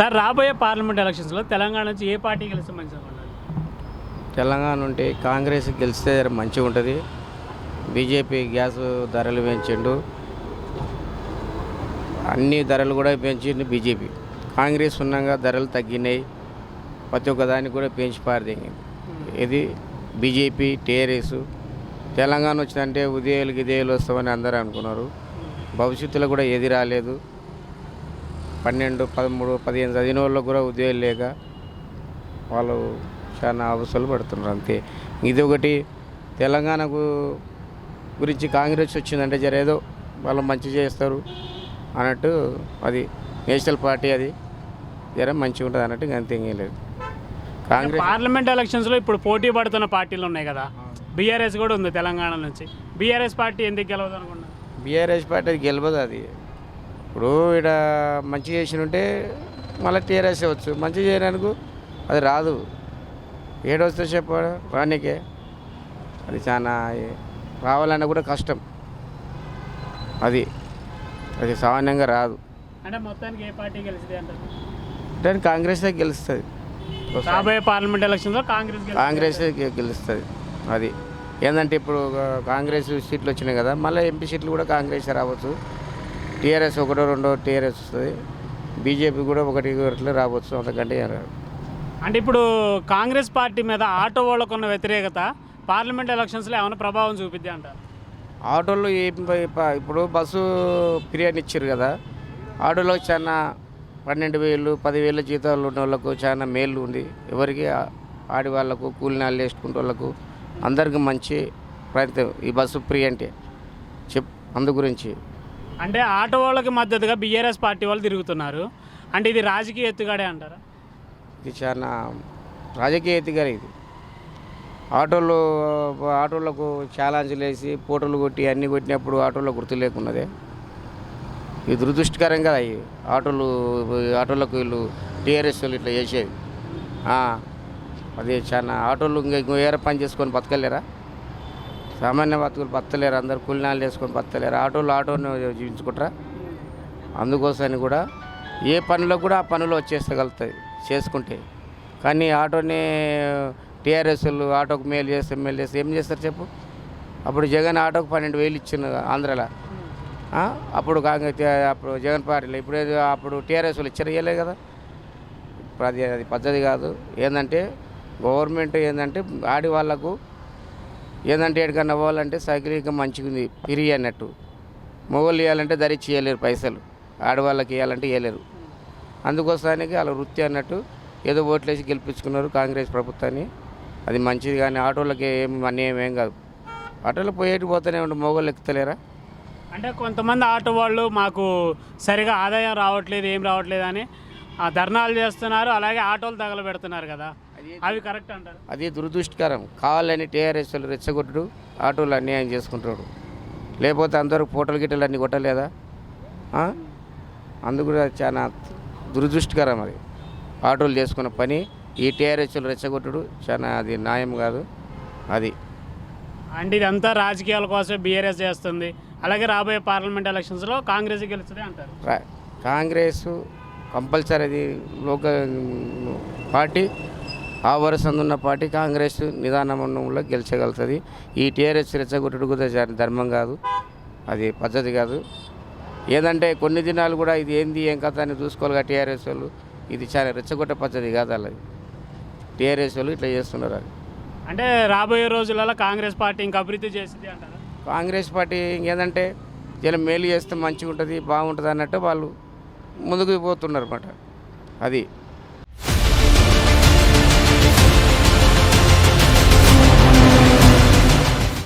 Sir రాబోయే parliament ఎలక్షన్స్లో తెలంగాణ నుంచి ఏ పార్టీ గెలిస్తే మంచిగా ఉంటుంది? తెలంగాణ నుండి కాంగ్రెస్ గెలిస్తే మంచిగా ఉంటుంది. బీజేపీ గ్యాస్ ధరలు పెంచిండు, అన్ని ధరలు కూడా పెంచిండు బీజేపీ. కాంగ్రెస్ ఉన్నాగా ధరలు తగ్గినాయి, ప్రతి ఒక్క దానికి కూడా పెంచి పారదింగింది. ఇది బీజేపీ టీఆర్ఎస్. తెలంగాణ వచ్చిందంటే ఉదయాలు వస్తామని అందరూ అనుకున్నారు. భవిష్యత్తులో కూడా ఏది రాలేదు. 12, 13, 15 చదివిన వాళ్ళకు కూడా ఉద్యోగాలు లేక వాళ్ళు చాలా అవసరాలు పడుతున్నారు అంతే. ఇది ఒకటి తెలంగాణకు గురించి కాంగ్రెస్ వచ్చిందంటే జరేదో వాళ్ళు మంచి చేస్తారు అన్నట్టు, అది నేషనల్ పార్టీ, అది జర మంచిగా ఉంటుంది అన్నట్టు అంతే, ఏం లేదు. కాంగ్రెస్ పార్లమెంట్ ఎలక్షన్స్లో ఇప్పుడు పోటీ పడుతున్న పార్టీలు ఉన్నాయి కదా, బీఆర్ఎస్ కూడా ఉంది తెలంగాణ నుంచి. బీఆర్ఎస్ పార్టీ ఎందుకు గెలవదు అనుకున్నారు? బీఆర్ఎస్ పార్టీ అది గెలవదు. అది ఇప్పుడు ఇక్కడ మంచి చేసినుంటే మళ్ళీ టీఆర్ఎస్ వచ్చు, మంచి చేయడానికి అది రాదు. ఏడొస్తే చెప్పాడు రానికే, అది చాలా రావాలన్నా కూడా కష్టం. అది అది సామాన్యంగా రాదు. అంటే మొత్తానికి ఏ పార్టీ గెలిచింది అంటారు? అంటే కాంగ్రెస్ గెలుస్తుంది. రాబోయే పార్లమెంట్ ఎలక్షన్స్లో కాంగ్రెస్ గెలుస్తుంది. అది ఏంటంటే ఇప్పుడు కాంగ్రెస్ సీట్లు వచ్చినాయి కదా, మళ్ళీ ఎంపీ సీట్లు కూడా కాంగ్రెస్ రావచ్చు. టీఆర్ఎస్ 1, 2 టీఆర్ఎస్ వస్తుంది. బీజేపీ కూడా 1, 2 రావచ్చు, అంతకంటే రాదు. అంటే ఇప్పుడు కాంగ్రెస్ పార్టీ మీద ఆటో వాళ్ళకు ఉన్న వ్యతిరేకత పార్లమెంట్ ఎలక్షన్స్లో ఏమైనా ప్రభావం చూపిద్ది అంటారు? ఆటోలో ఇప్పుడు బస్సు పిరియడ్ ఇచ్చారు కదా, ఆటోలో చాలా 12,000, 10,000 జీతాలు ఉన్న వాళ్ళకు చాలా మేలు ఉంది. ఎవరికి ఆడి వాళ్ళకు, కూలినాళ్ళు వేసుకుంటే వాళ్ళకు అందరికీ మంచి ప్రయత్నం ఈ బస్సు ఫ్రీ అంటే అందు గురించి. అంటే ఆటో వాళ్ళకి మద్దతుగా బీఆర్ఎస్ పార్టీ వాళ్ళు తిరుగుతున్నారు, అంటే ఇది రాజకీయ ఎత్తుగాడే అంటారా? ఇది చాలా రాజకీయ ఎత్తుగా. ఇది ఆటోలకు ఛాలెంజ్లు వేసి పోటలు కొట్టి అన్నీ కొట్టినప్పుడు ఆటోలో గుర్తు లేకున్నదే. ఇది దురదృష్టకరం కదా. అవి ఆటోలకు వీళ్ళు టీఆర్ఎస్ వాళ్ళు ఇట్లా చేసేది. అది చాలా ఆటోలు ఇంకో ఏర పని చేసుకొని బతకలేరా? సామాన్య బతుకులు బతలేరు, అందరు కూలినాలు వేసుకొని బతలేరు. ఆటోని జీవించుకుంటారా? అందుకోసమని కూడా ఏ పనిలో కూడా ఆ పనులు వచ్చేస్తగలుగుతాయి చేసుకుంటే. కానీ ఆటోని టీఆర్ఎస్ వాళ్ళు ఆటోకు మేలు చేస్తే ఏం చేస్తారు చెప్పు? అప్పుడు జగన్ ఆటోకు 12,000 ఇచ్చిన ఆంధ్రాలో, అప్పుడు అప్పుడు జగన్ పార్టీలో. ఇప్పుడు అప్పుడు టీఆర్ఎస్ వాళ్ళు ఇవ్వలేదు కదా. ఇప్పుడు అది పద్ధతి కాదు. ఏంటంటే గవర్నమెంట్ ఏంటంటే ఆడి వాళ్ళకు ఏంటంటే ఎక్కడికన్నా పోవాలంటే సైకిల్ మంచిగా ఉంది ఫ్రీ అన్నట్టు. మొగోళ్ళు ఇవ్వాలంటే ధరించి ఇవ్వలేరు, పైసలు ఆడవాళ్ళకి ఇవ్వాలంటే ఇవ్వలేరు. అందుకోసానికి వాళ్ళ వృత్తి అన్నట్టు ఏదో ఓట్లేసి గెలిపించుకున్నారు కాంగ్రెస్ ప్రభుత్వాన్ని. అది మంచిది. కానీ ఆటోలకి అన్యాయం కాదు. ఆటోలో పోతూనే ఉంటే మొగోళ్ళు ఎక్కుతలేరా? అంటే కొంతమంది ఆటో వాళ్ళు మాకు సరిగా ఆదాయం రావట్లేదు, ఏం రావట్లేదు అని ధర్నాలు చేస్తున్నారు, అలాగే ఆటోలు తగలబెడుతున్నారు కదా, అవి కరెక్ట్ అంటారు? అది దురదృష్టకరం. కావాలని టీఆర్ఎస్ వాళ్ళు రెచ్చగొట్టుడు, ఆటోలు అన్యాయం చేసుకుంటాడు. లేకపోతే అందరూ ఫోటోలు గిట్టలు అన్నీ కొట్టలేదా? అందుకు కూడా చాలా దురదృష్టకరం. అది ఆటోలు చేసుకున్న పని ఈ టీఆర్ఎస్ వాళ్ళు రెచ్చగొట్టుడు చాలా అది న్యాయం కాదు. అది అంటే ఇదంతా రాజకీయాల కోసమే బీఆర్ఎస్ చేస్తుంది. అలాగే రాబోయే పార్లమెంట్ ఎలక్షన్స్లో కాంగ్రెస్ గెలుస్తుంది అంటారు? కాంగ్రెస్ కంపల్సరీ, అది లోకల్ పార్టీ, ఆ వరుసందున్న పార్టీ కాంగ్రెస్ నిదానంలో గెలిచగలుగుతుంది. ఈ టీఆర్ఎస్ రెచ్చగొట్టుడు కూడా ధర్మం కాదు, అది పద్ధతి కాదు. ఏదంటే కొన్ని దినాలు కూడా ఇది ఏంది ఏం కథ అని చూసుకోవాలి టీఆర్ఎస్ వాళ్ళు. ఇది చాలా రెచ్చగొట్టే పద్ధతి కాదు. అలా టీఆర్ఎస్ వాళ్ళు ఇట్లా చేస్తున్నారు. అది అంటే రాబోయే రోజులలో కాంగ్రెస్ పార్టీ ఇంకా అభివృద్ధి చేసింది అంటారా? కాంగ్రెస్ పార్టీ ఇంకేదంటే జనం మేలు చేస్తే మంచిగా ఉంటుంది, బాగుంటుంది అన్నట్టు వాళ్ళు ముందుకు పోతున్నారు అన్నమాట. అది